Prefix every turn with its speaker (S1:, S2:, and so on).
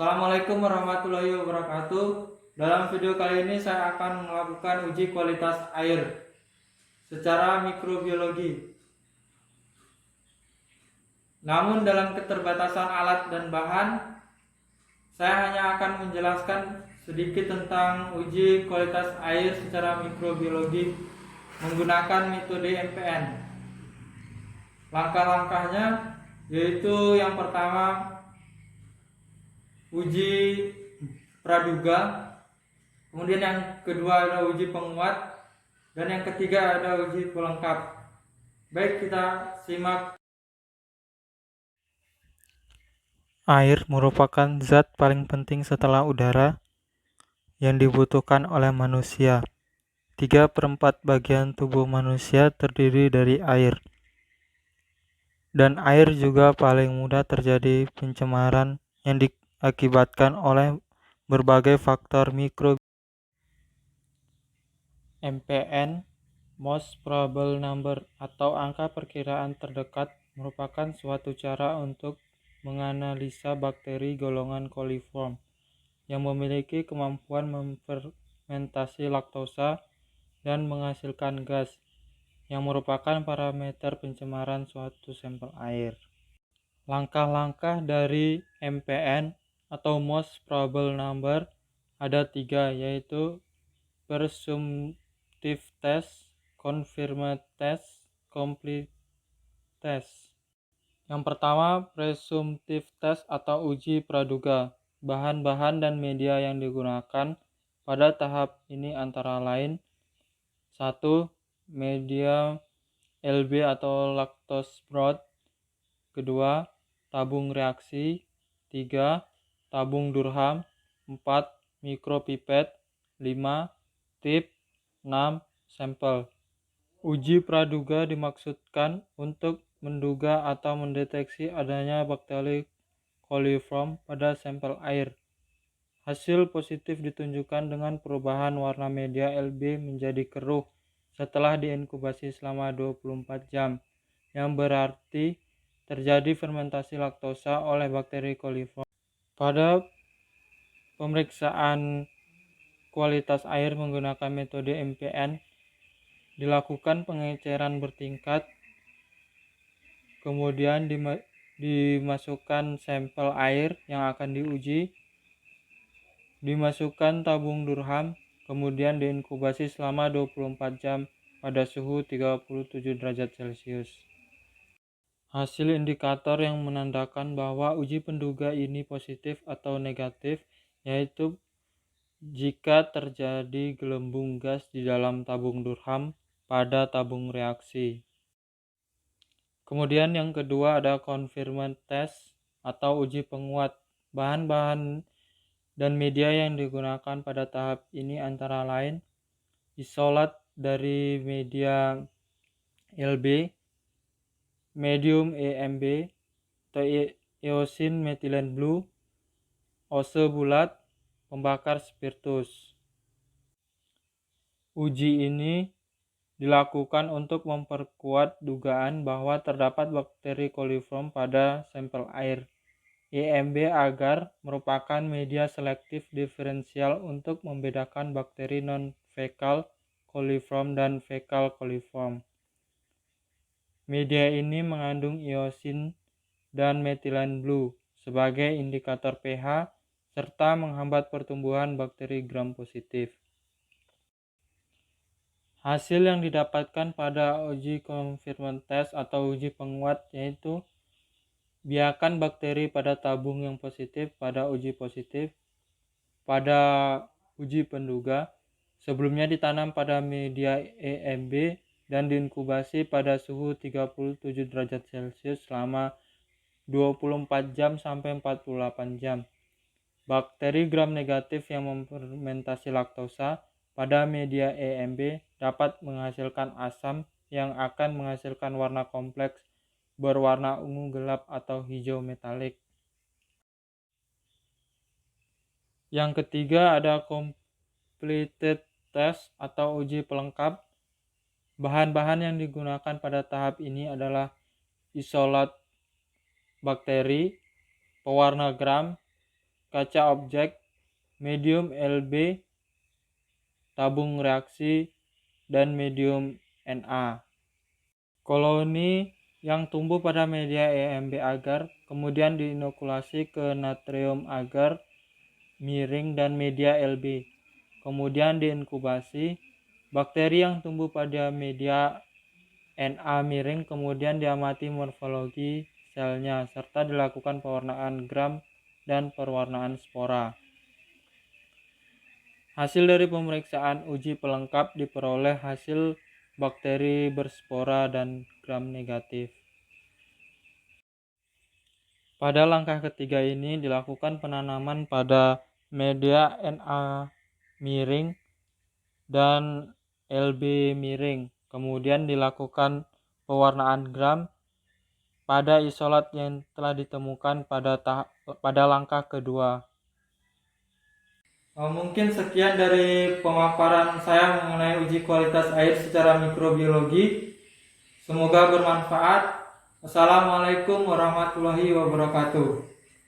S1: Assalamualaikum warahmatullahi wabarakatuh. Dalam video kali ini saya akan melakukan uji kualitas air secara mikrobiologi. Namun dalam keterbatasan alat dan bahan, saya hanya akan menjelaskan sedikit tentang uji kualitas air secara mikrobiologi menggunakan metode MPN. Langkah-langkahnya yaitu yang pertama uji praduga, kemudian yang kedua ada uji penguat, dan yang ketiga ada uji pelengkap. Baik, kita simak.
S2: Air merupakan zat paling penting setelah udara yang dibutuhkan oleh manusia. 3/4 bagian tubuh manusia terdiri dari air. Dan air juga paling mudah terjadi pencemaran yang diakibatkan oleh berbagai faktor mikro. MPN, Most Probable Number atau angka perkiraan terdekat, merupakan suatu cara untuk menganalisa bakteri golongan coliform yang memiliki kemampuan memfermentasi laktosa dan menghasilkan gas, yang merupakan parameter pencemaran suatu sampel air. Langkah-langkah dari MPN atau Most Probable Number ada 3, yaitu Presumptive Test, Confirmed Test, Complete Test. Yang pertama, Presumptive Test atau uji praduga. Bahan-bahan dan media yang digunakan pada tahap ini antara lain: 1. Media LB atau lactose broth. 2. Tabung reaksi. 3. Tabung Durham. 4. Mikropipet. 5. Tip. 6. Sampel. Uji praduga dimaksudkan untuk menduga atau mendeteksi adanya bakteri coliform pada sampel air. Hasil positif ditunjukkan dengan perubahan warna media LB menjadi keruh setelah diinkubasi selama 24 jam, yang berarti terjadi fermentasi laktosa oleh bakteri coliform. Pada pemeriksaan kualitas air menggunakan metode MPN, dilakukan pengeceran bertingkat, kemudian dimasukkan sampel air yang akan diuji, dimasukkan tabung Durham, kemudian diinkubasi selama 24 jam pada suhu 37 derajat Celcius. Hasil indikator yang menandakan bahwa uji penduga ini positif atau negatif, yaitu jika terjadi gelembung gas di dalam tabung Durham pada tabung reaksi. Kemudian yang kedua ada confirmed test atau uji penguat. Bahan-bahan dan media yang digunakan pada tahap ini antara lain: isolat dari media LB, medium EMB atau eosin methylene blue, ose bulat, pembakar spiritus. Uji ini dilakukan untuk memperkuat dugaan bahwa terdapat bakteri coliform pada sampel air. EMB agar merupakan media selektif diferensial untuk membedakan bakteri non-fekal coliform dan fekal coliform. Media ini mengandung iosin dan methylene blue sebagai indikator pH serta menghambat pertumbuhan bakteri gram positif. Hasil yang didapatkan pada uji confirmed test atau uji penguat yaitu biakan bakteri pada tabung yang positif pada uji positif. Pada uji penduga, sebelumnya ditanam pada media EMB dan diinkubasi pada suhu 37 derajat Celcius selama 24 jam sampai 48 jam. Bakteri gram negatif yang memfermentasi laktosa pada media EMB dapat menghasilkan asam yang akan menghasilkan warna kompleks berwarna ungu gelap atau hijau metalik. Yang ketiga ada completed test atau uji pelengkap. Bahan-bahan yang digunakan pada tahap ini adalah isolat bakteri, pewarna gram, kaca objek, medium LB, tabung reaksi, dan medium Na. Koloni yang tumbuh pada media EMB agar kemudian diinokulasi ke natrium agar miring dan media LB. Kemudian diinkubasi. Bakteri yang tumbuh pada media Na miring kemudian diamati morfologi selnya serta dilakukan pewarnaan gram dan pewarnaan spora. Hasil dari pemeriksaan uji pelengkap diperoleh hasil bakteri berspora dan gram negatif. Pada langkah ketiga ini dilakukan penanaman pada media Na miring dan LB miring. Kemudian dilakukan pewarnaan gram pada isolat yang telah ditemukan pada langkah kedua.
S1: Mungkin sekian dari pemaparan saya mengenai uji kualitas air secara mikrobiologi. Semoga bermanfaat. Assalamualaikum warahmatullahi wabarakatuh.